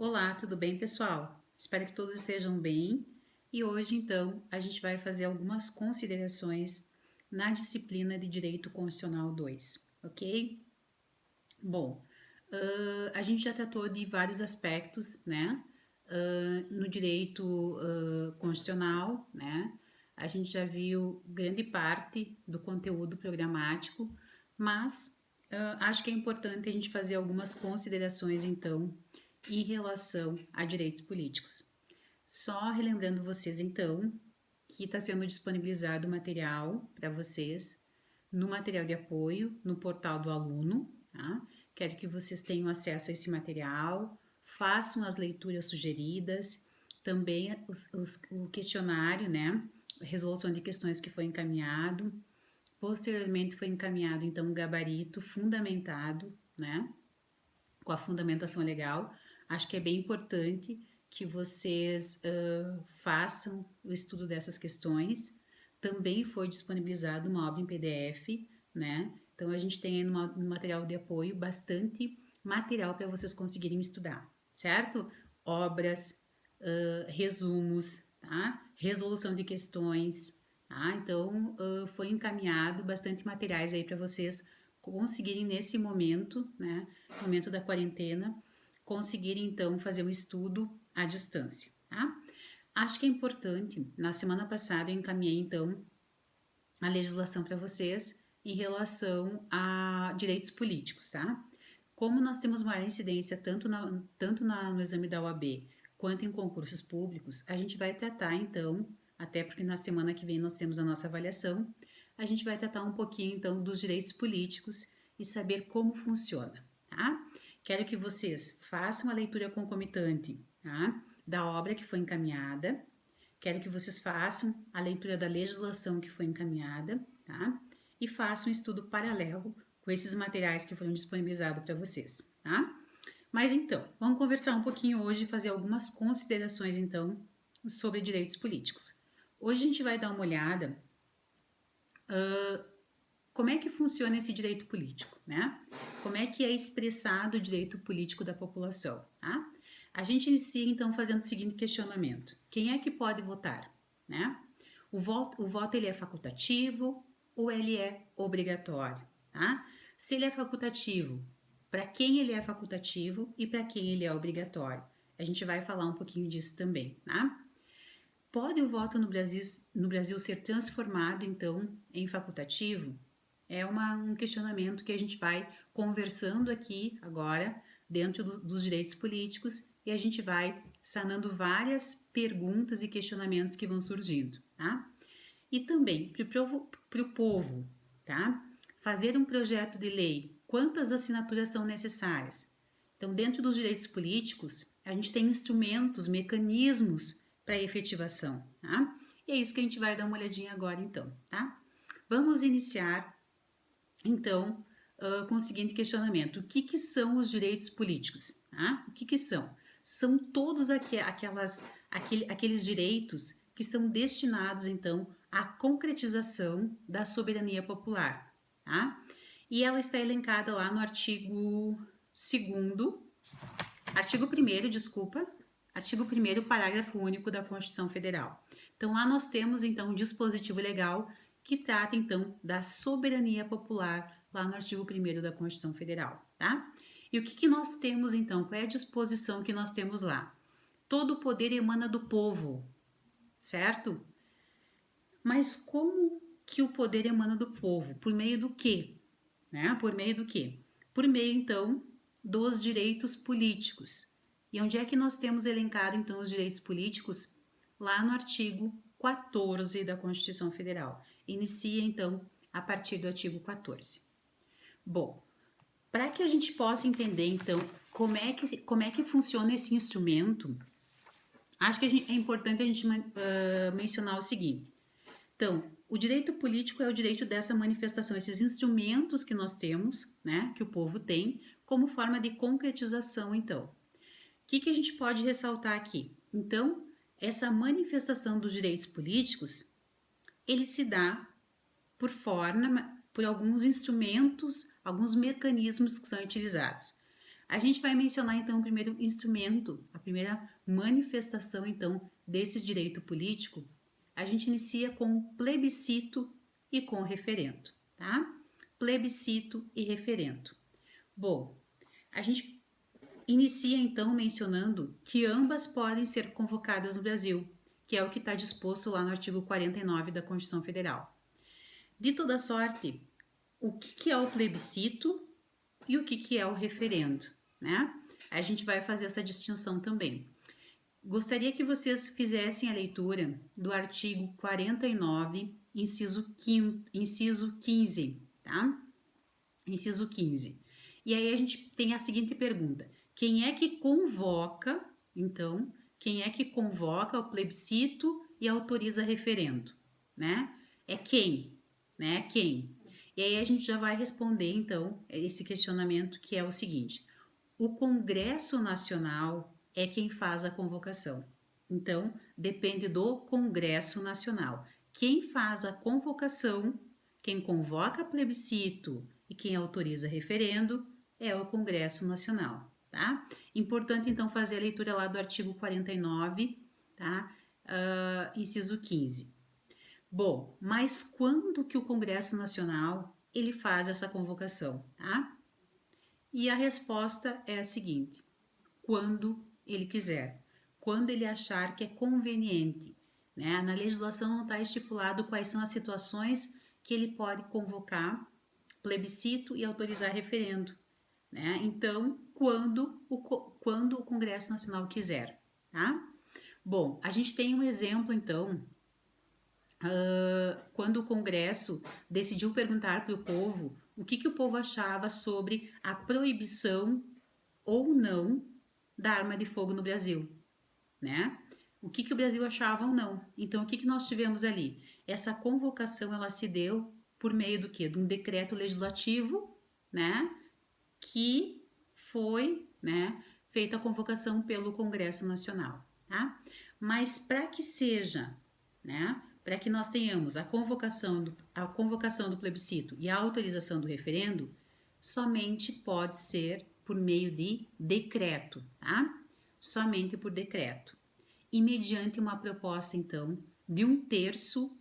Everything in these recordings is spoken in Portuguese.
Olá, tudo bem, pessoal? Espero que todos estejam bem. E hoje, então, a gente vai fazer algumas considerações na disciplina de Direito Constitucional 2, ok? Bom, a gente já tratou de vários aspectos, né? No direito constitucional, né? A gente já viu grande parte do conteúdo programático, mas acho que é importante a gente fazer algumas considerações, então, em relação a direitos políticos. Só relembrando vocês, então, que está sendo disponibilizado material para vocês no material de apoio, no portal do aluno, tá? Quero que vocês tenham acesso a esse material, façam as leituras sugeridas, também o questionário, né? A resolução de questões que foi encaminhado. Posteriormente foi encaminhado, então, um gabarito fundamentado, né? Com a fundamentação legal. Acho que é bem importante que vocês façam o estudo dessas questões. Também foi disponibilizado uma obra em PDF, né? Então a gente tem no material de apoio bastante material para vocês conseguirem estudar, certo? Obras, resumos, tá? Resolução de questões, tá? Então foi encaminhado bastante materiais aí para vocês conseguirem nesse momento, né? Momento da quarentena, conseguirem então fazer um estudo à distância, tá? Acho que é importante, na semana passada eu encaminhei então a legislação para vocês em relação a direitos políticos, tá? Como nós temos maior incidência no exame da OAB quanto em concursos públicos, a gente vai tratar então, até porque na semana que vem nós temos a nossa avaliação, a gente vai tratar um pouquinho então dos direitos políticos e saber como funciona, tá? Quero que vocês façam a leitura concomitante, tá? Da obra que foi encaminhada. Quero que vocês façam a leitura da legislação que foi encaminhada, tá? E façam um estudo paralelo com esses materiais que foram disponibilizados para vocês, tá? Mas então, vamos conversar um pouquinho hoje e fazer algumas considerações então sobre direitos políticos. Hoje a gente vai dar uma olhada como é que funciona esse direito político, né? Como é que é expressado o direito político da população, tá? A gente inicia então fazendo o seguinte questionamento: quem é que pode votar, né? O voto ele é facultativo ou ele é obrigatório, tá? Se ele é facultativo, para quem ele é facultativo e para quem ele é obrigatório? A gente vai falar um pouquinho disso também, tá? Pode o voto no Brasil ser transformado, então, em facultativo? É um questionamento que a gente vai conversando aqui agora, dentro dos direitos políticos, e a gente vai sanando várias perguntas e questionamentos que vão surgindo, tá? E também para o povo, tá? Fazer um projeto de lei, quantas assinaturas são necessárias? Então, dentro dos direitos políticos, a gente tem instrumentos, mecanismos para efetivação, tá? E é isso que a gente vai dar uma olhadinha agora, então, tá? Vamos iniciar, então, com o seguinte questionamento: o que são os direitos políticos? Tá? O que são? São todos aqueles direitos que são destinados, então, à concretização da soberania popular, tá? E ela está elencada lá no artigo 1º, desculpa, artigo 1º, parágrafo único da Constituição Federal. Então, lá nós temos, então, um dispositivo legal que trata, então, da soberania popular, lá no artigo 1º da Constituição Federal, tá? E o que nós temos, então? Qual é a disposição que nós temos lá? Todo o poder emana do povo, certo? Mas como que o poder emana do povo? Por meio do quê? Né? Por meio do quê? Por meio, então, dos direitos políticos. E onde é que nós temos elencado, então, os direitos políticos? Lá no artigo 14 da Constituição Federal. Inicia, então, a partir do artigo 14. Bom, para que a gente possa entender, então, como é que funciona esse instrumento, acho que é importante a gente mencionar o seguinte. Então, o direito político é o direito dessa manifestação, esses instrumentos que nós temos, né, que o povo tem, como forma de concretização, então. O que a gente pode ressaltar aqui? Então, essa manifestação dos direitos políticos, ele se dá por alguns instrumentos, alguns mecanismos que são utilizados. A gente vai mencionar então o primeiro instrumento, a primeira manifestação então desse direito político. A gente inicia com o plebiscito e com o referendo, tá? Plebiscito e referendo. Bom, a gente inicia então mencionando que ambas podem ser convocadas no Brasil, que é o que está disposto lá no artigo 49 da Constituição Federal. De toda sorte, o que é o plebiscito e o que é o referendo, né? A gente vai fazer essa distinção também. Gostaria que vocês fizessem a leitura do artigo 49, inciso 15, tá? Inciso 15. E aí a gente tem a seguinte pergunta: quem é que convoca, então, quem é que convoca o plebiscito e autoriza referendo, né? É quem, né? Quem? E aí a gente já vai responder, então, esse questionamento, que é o seguinte: o Congresso Nacional é quem faz a convocação. Então, depende do Congresso Nacional. Quem faz a convocação, quem convoca plebiscito e quem autoriza referendo é o Congresso Nacional, tá? Importante, então, fazer a leitura lá do artigo 49, tá? Inciso 15. Bom, mas quando que o Congresso Nacional ele faz essa convocação, tá? E a resposta é a seguinte: quando ele quiser, quando ele achar que é conveniente, né? Na legislação não está estipulado quais são as situações que ele pode convocar plebiscito e autorizar referendo, né? Então, quando o Congresso Nacional quiser, tá? Bom, a gente tem um exemplo, então, quando o Congresso decidiu perguntar para o povo o que o povo achava sobre a proibição ou não da arma de fogo no Brasil, né? O que o Brasil achava ou não. Então, o que nós tivemos ali? Essa convocação, ela se deu por meio do quê? De um decreto legislativo, né? Que foi, né, feita a convocação pelo Congresso Nacional, tá? Mas para que seja, né, para que nós tenhamos a convocação do plebiscito e a autorização do referendo, somente pode ser por meio de decreto, tá? Somente por decreto. E mediante uma proposta, então, de 1/3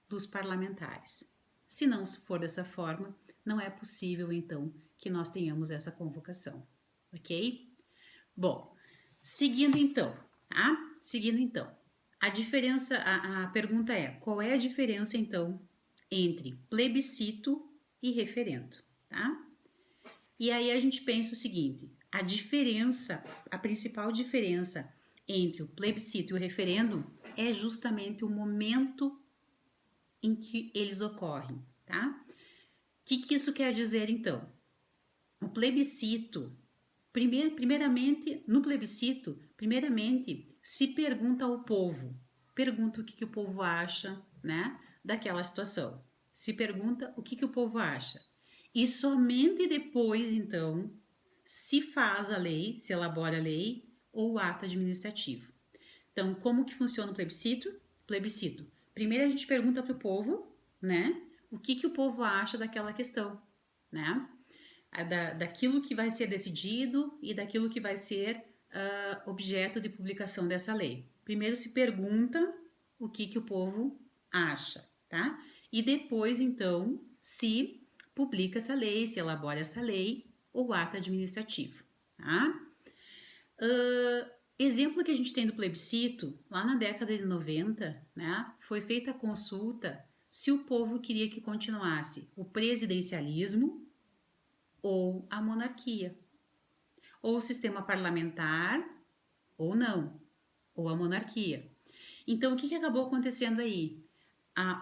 dos parlamentares. Se não for dessa forma, não é possível, então, que nós tenhamos essa convocação, ok? Bom, seguindo então, tá? Seguindo então, a diferença, a pergunta é: qual é a diferença, então, entre plebiscito e referendo, tá? E aí a gente pensa o seguinte: a diferença, a principal diferença entre o plebiscito e o referendo é justamente o momento em que eles ocorrem, tá? O que isso quer dizer, então? O plebiscito, primeiramente, no plebiscito, primeiramente se pergunta ao povo, pergunta o que o povo acha, né, daquela situação. Se pergunta o que o povo acha. E somente depois, então, se faz a lei, se elabora a lei ou o ato administrativo. Então, como que funciona o plebiscito? Plebiscito. Primeiro a gente pergunta para o povo, né, o que o povo acha daquela questão, né? Daquilo que vai ser decidido e daquilo que vai ser objeto de publicação dessa lei. Primeiro se pergunta o que o povo acha, tá? E depois, então, se publica essa lei, se elabora essa lei ou ato administrativo, tá? Exemplo que a gente tem do plebiscito, lá na década de 90, né, foi feita a consulta se o povo queria que continuasse o presidencialismo ou a monarquia, ou o sistema parlamentar ou não, ou a monarquia. Então, o que acabou acontecendo aí?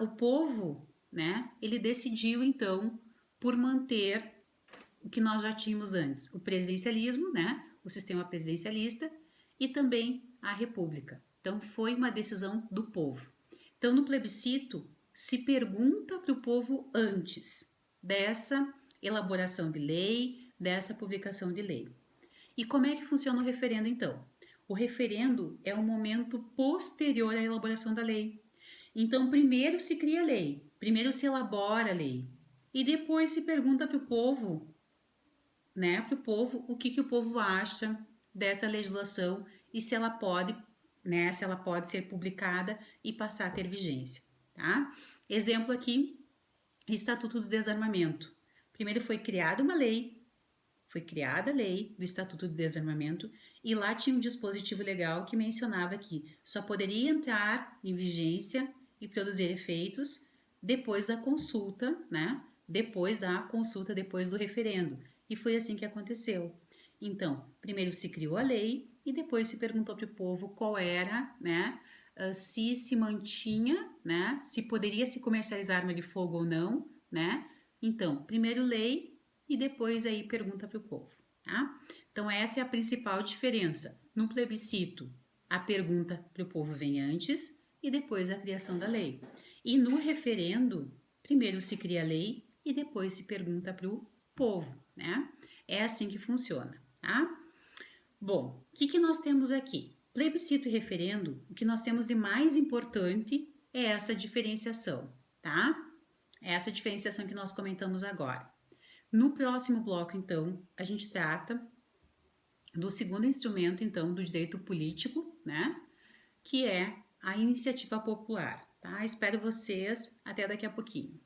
O povo, né, ele decidiu, então, por manter o que nós já tínhamos antes, o presidencialismo, né, o sistema presidencialista e também a república. Então, foi uma decisão do povo. Então, no plebiscito, se pergunta para o povo antes dessa elaboração de lei, dessa publicação de lei. E como é que funciona o referendo, então? O referendo é um momento posterior à elaboração da lei. Então, primeiro se cria a lei, primeiro se elabora a lei, e depois se pergunta para o povo né, para o povo o que o povo acha dessa legislação e se ela pode, né, se ela pode ser publicada e passar a ter vigência, tá? Exemplo aqui, Estatuto do Desarmamento. Primeiro foi criada a lei do Estatuto do Desarmamento e lá tinha um dispositivo legal que mencionava que só poderia entrar em vigência e produzir efeitos depois da consulta, né? Depois do referendo. E foi assim que aconteceu. Então, primeiro se criou a lei e depois se perguntou para o povo qual era, né? Se mantinha, né? Se poderia se comercializar arma de fogo ou não, né? Então, primeiro lei e depois aí pergunta para o povo, tá? Então, essa é a principal diferença. No plebiscito, a pergunta para o povo vem antes e depois a criação da lei. E no referendo, primeiro se cria a lei e depois se pergunta para o povo, né? É assim que funciona, tá? Bom, o que nós temos aqui? Plebiscito e referendo, o que nós temos de mais importante é essa diferenciação, tá? É essa diferenciação que nós comentamos agora. No próximo bloco, então, a gente trata do segundo instrumento, então, do direito político, né? Que é a iniciativa popular, tá? Espero vocês até daqui a pouquinho.